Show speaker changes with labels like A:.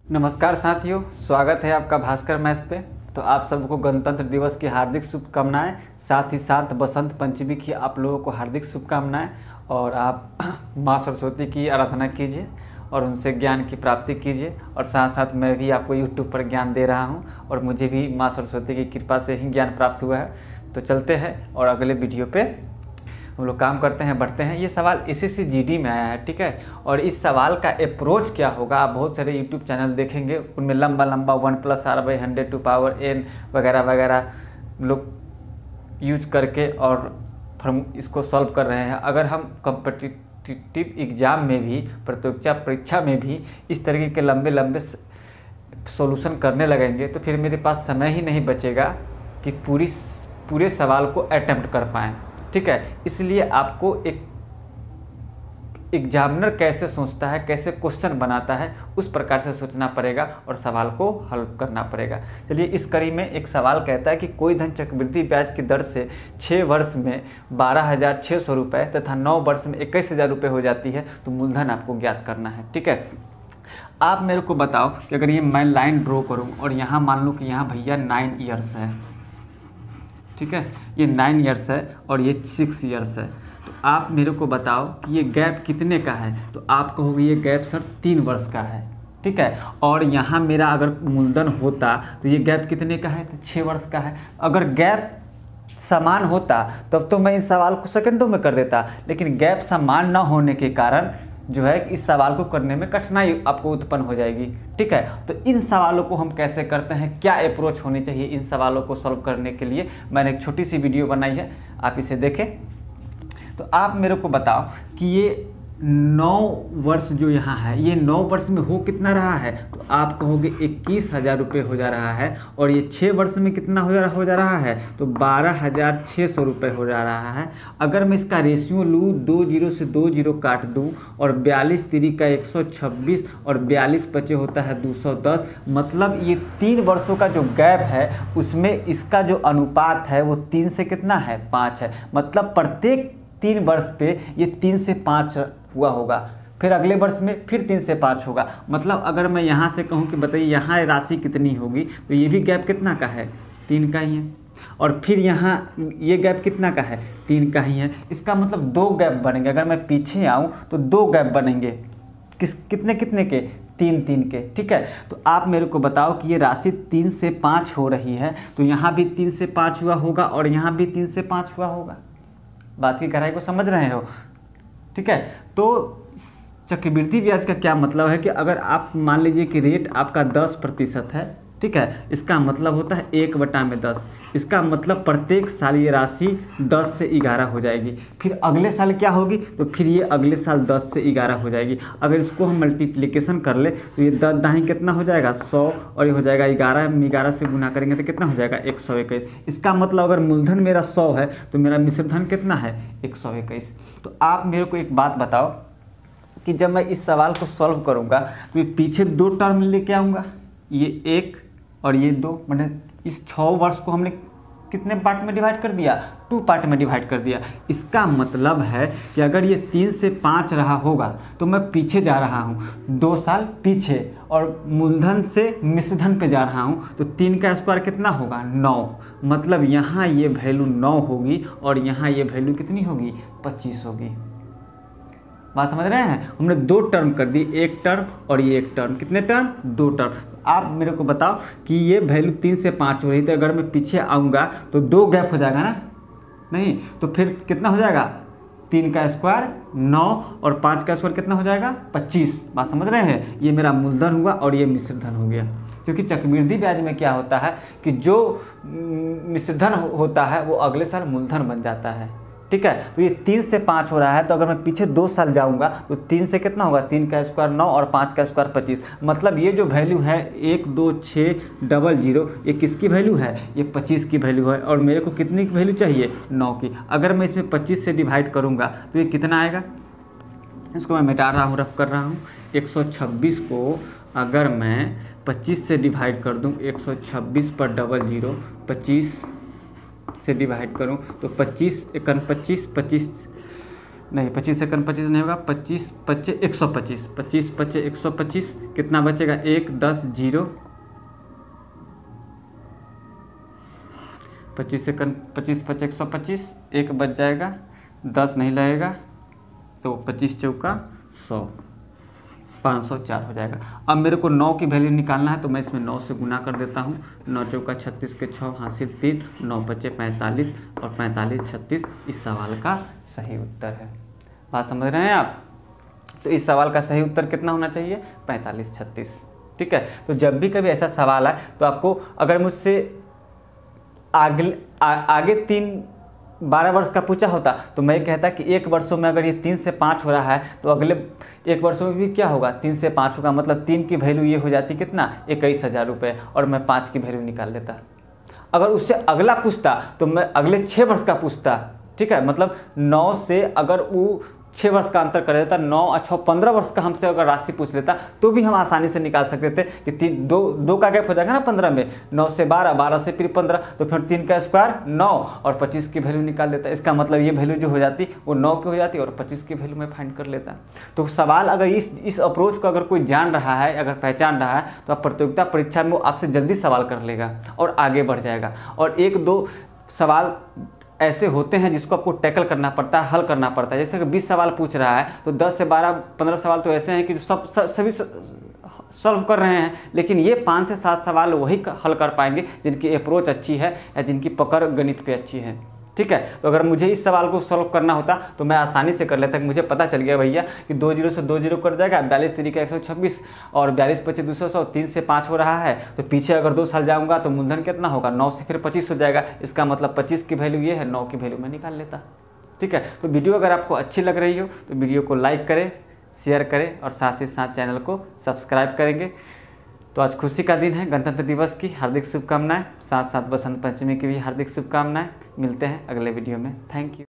A: नमस्कार साथियों, स्वागत है आपका भास्कर मैथ्स पे। तो आप सबको गणतंत्र दिवस की हार्दिक शुभकामनाएं, साथ ही साथ बसंत पंचमी की आप लोगों को हार्दिक शुभकामनाएं। और आप माँ सरस्वती की आराधना कीजिए और उनसे ज्ञान की प्राप्ति कीजिए। और साथ साथ मैं भी आपको यूट्यूब पर ज्ञान दे रहा हूँ और मुझे भी माँ सरस्वती की कृपा से ही ज्ञान प्राप्त हुआ है। तो चलते हैं और अगले वीडियो पे हम लोग काम करते हैं, बढ़ते हैं। ये सवाल एसएससी जीडी में आया है, ठीक है। और इस सवाल का अप्रोच क्या होगा, आप बहुत सारे यूट्यूब चैनल देखेंगे, उनमें लंबा 1+r/100 वगैरह वगैरह लोग यूज करके और इसको सॉल्व कर रहे हैं। अगर हम कॉम्पिटिटिव एग्ज़ाम में भी, प्रतियोगिता परीक्षा में भी इस तरीके के लंबे सॉल्यूशन करने लगेंगे तो फिर मेरे पास समय ही नहीं बचेगा कि पूरे सवाल को अटेम्प्ट कर पाएँ, ठीक है। इसलिए आपको एक एग्जामिनर कैसे सोचता है, कैसे क्वेश्चन बनाता है, उस प्रकार से सोचना पड़ेगा और सवाल को हल करना पड़ेगा। चलिए, इस कड़ी में एक सवाल कहता है कि कोई धन चक्रवृद्धि ब्याज की दर से 6 वर्ष में 12,600 रुपये तथा 9 वर्ष में 21,000 रुपये हो जाती है, तो मूलधन आपको ज्ञात करना है, ठीक है। आप मेरे को बताओ कि अगर ये मैं लाइन ड्रॉ करूँ और यहाँ मान लूँ कि यहाँ भैया 9 ईयर्स है, ठीक है, ये 9 ईयर्स है और ये 6 ईयर्स है। तो आप मेरे को बताओ कि ये गैप कितने का है। तो आप कहोगे ये गैप सर 3 वर्ष का है, ठीक है। और यहाँ मेरा अगर मूलधन होता तो ये गैप कितने का है, तो 6 वर्ष का है। अगर गैप समान होता तब तो मैं इस सवाल को सेकंडों में कर देता, लेकिन गैप समान न होने के कारण जो है इस सवाल को करने में कठिनाई आपको उत्पन्न हो जाएगी, ठीक है। तो इन सवालों को हम कैसे करते हैं, क्या अप्रोच होनी चाहिए इन सवालों को सॉल्व करने के लिए, मैंने एक छोटी सी वीडियो बनाई है, आप इसे देखें। तो आप मेरे को बताओ कि ये 9 वर्ष जो यहाँ है, ये 9 वर्ष में हो कितना रहा है। तो आप कहोगे 21,000 रुपये हो जा रहा है। और ये 6 वर्ष में कितना हो जा रहा है, तो 12,600 रुपये हो जा रहा है। अगर मैं इसका रेशियो लूँ, 2 0 से 2 0 काट दूँ और 42 3 का 126 और 42 बचे होता है 210। मतलब ये 3 वर्षों का जो गैप है उसमें इसका जो अनुपात है वो 3 से कितना है, 5 है। मतलब प्रत्येक 3 वर्ष पे ये 3 से 5 हुआ होगा, फिर अगले वर्ष में फिर 3 से 5 होगा। मतलब अगर मैं यहाँ से कहूँ कि बताइए यहाँ राशि कितनी होगी, तो ये भी गैप कितना का है, 3 का ही है। और फिर यहाँ ये गैप कितना का है, 3 का ही है। इसका मतलब 2 गैप बनेंगे। अगर मैं पीछे आऊँ तो 2 गैप बनेंगे, कितने के, 3 के, ठीक है। तो आप मेरे को बताओ कि ये राशि 3 से 5 हो रही है, तो यहाँ भी 3 से 5 हुआ होगा और यहाँ भी 3 से 5 हुआ होगा। बात की गहराई को समझ रहे हो, ठीक है। तो चक्रवृद्धि ब्याज का क्या मतलब है कि अगर आप मान लीजिए कि रेट आपका 10% है, ठीक है, इसका मतलब होता है 1/10। इसका मतलब प्रत्येक साल ये राशि 10 से 11 हो जाएगी। फिर अगले साल क्या होगी, तो फिर ये अगले साल 10 से 11 हो जाएगी। अगर इसको हम मल्टीप्लिकेशन कर ले तो ये 10 दाही कितना हो जाएगा, 100, और ये हो जाएगा 11 से गुना करेंगे तो कितना हो जाएगा, 121। इसका मतलब अगर मूलधन मेरा 100 है तो मेरा मिश्रधन कितना है, 121। तो आप मेरे को एक बात बताओ कि जब मैं इस सवाल को सॉल्व करूँगा तो ये पीछे 2 टर्म लेके आऊँगा, ये 1 और ये 2, मतलब इस 6 वर्ष को हमने कितने पार्ट में डिवाइड कर दिया, 2 पार्ट में डिवाइड कर दिया। इसका मतलब है कि अगर ये 3 से 5 रहा होगा तो मैं पीछे जा रहा हूँ 2 साल पीछे, और मूलधन से मिश्रधन पे जा रहा हूँ, तो 3 का स्क्वायर कितना होगा, 9। मतलब यहाँ ये वैल्यू 9 होगी और यहाँ ये वैल्यू कितनी होगी, 25 होगी। बात समझ रहे हैं, हमने 2 टर्म कर दी, 1 टर्म और ये 1 टर्म, कितने टर्म, 2 टर्म। आप मेरे को बताओ कि ये वैल्यू 3 से 5 हो रही थी, अगर मैं पीछे आऊँगा तो 2 गैप हो जाएगा ना, नहीं तो फिर कितना हो जाएगा, 3 का स्क्वायर 9 और 5 का स्क्वायर कितना हो जाएगा, 25। बात समझ रहे हैं, ये मेरा मूलधन हुआ और ये मिश्रधन हो गया। क्योंकि चक्रवृद्धि ब्याज में क्या होता है कि जो मिश्रधन होता है वो अगले साल मूलधन बन जाता है, ठीक है। तो ये 3 से 5 हो रहा है, तो अगर मैं पीछे 2 साल जाऊंगा तो 3 से कितना होगा, 3 का स्क्वायर 9 और 5 का स्क्वायर 25। मतलब ये जो वैल्यू है 1 2 6 0 0, ये किसकी वैल्यू है, ये 25 की वैल्यू है। और मेरे को कितनी की वैल्यू चाहिए, 9 की। अगर मैं इसमें 25 से डिवाइड करूँगा तो ये कितना आएगा, इसको मैं मिटा रहा हूँ, रफ कर रहा हूँ। 126 को अगर मैं 25 से डिवाइड कर दूँ, 126 पर 00, 25 से डिवाइड करूं तो 25 1 25 25 नहीं 25 सेकंड 25 नहीं होगा, 25 पच्चे 125, 25 पच्चे 125, कितना बचेगा 1 10 0, 25 सेकंड 25 पच्चे 125, 1 बच जाएगा, 10 नहीं लगेगा तो 25 चौका 100, 504 हो जाएगा। अब मेरे को 9 की वैल्यू निकालना है तो मैं इसमें 9 से गुना कर देता हूँ। 9 चौका 36 के 6 हासिल 3, 9 बचे 45 और 45 36 इस सवाल का सही उत्तर है। बात समझ रहे हैं आप? तो इस सवाल का सही उत्तर कितना होना चाहिए? 45 36। ठीक है, तो जब भी कभी ऐसा सवाल आए तो आपको अगर मुझसे आगे 12 वर्ष का पूछा होता तो मैं कहता कि 1 वर्षों में अगर ये 3 से 5 हो रहा है तो अगले 1 वर्षों में भी क्या होगा? 3 से 5 होगा, मतलब 3 की वैल्यू ये हो जाती कितना? 21,000 रुपये, और मैं 5 की वैल्यू निकाल लेता। अगर उससे अगला पूछता तो मैं अगले 6 वर्ष का पूछता। ठीक है, मतलब 9 से अगर वो 6 वर्ष का अंतर कर देता, 9 अच्छा 15 वर्ष का हमसे अगर राशि पूछ लेता तो भी हम आसानी से निकाल सकते थे कि 2 का गैप हो जाएगा ना 15 में, 9 से 12, 12 से फिर 15, तो फिर 3 का स्क्वायर 9 और 25 की वैल्यू निकाल लेता। इसका मतलब ये वैल्यू जो हो जाती वो 9 की हो जाती और 25 की वैल्यू मैं फाइंड कर लेता। तो सवाल अगर इस अप्रोच को अगर कोई जान रहा है, अगर पहचान रहा है तो आप प्रतियोगिता परीक्षा में वो आपसे जल्दी सवाल कर लेगा और आगे बढ़ जाएगा। और 1-2 सवाल ऐसे होते हैं जिसको आपको टैकल करना पड़ता है, हल करना पड़ता है। जैसे कि 20 सवाल पूछ रहा है तो 10 से 12-15 सवाल तो ऐसे हैं कि जो सभी सॉल्व कर रहे हैं, लेकिन ये 5 से 7 सवाल वही हल कर पाएंगे जिनकी अप्रोच अच्छी है या जिनकी पकड़ गणित पे अच्छी है। ठीक है, तो अगर मुझे इस सवाल को सॉल्व करना होता तो मैं आसानी से कर लेता। मुझे पता चल गया भैया कि 2 0 से 2 0 कट जाएगा, 42 3 126 और 42 25 200, 3 से 5 हो रहा है तो पीछे अगर 2 साल जाऊंगा तो मूलधन कितना होगा? 9 से फिर 25 हो जाएगा। इसका मतलब 25 की वैल्यू ये है, 9 की वैल्यू मैं निकाल लेता। ठीक है, तो वीडियो अगर आपको अच्छी लग रही हो तो वीडियो को लाइक करें, शेयर करें और साथ ही साथ चैनल को सब्सक्राइब करेंगे। तो आज खुशी का दिन है, गणतंत्र दिवस की हार्दिक शुभकामनाएं, साथ साथ बसंत पंचमी की भी हार्दिक शुभकामनाएं। मिलते हैं अगले वीडियो में। Thank you.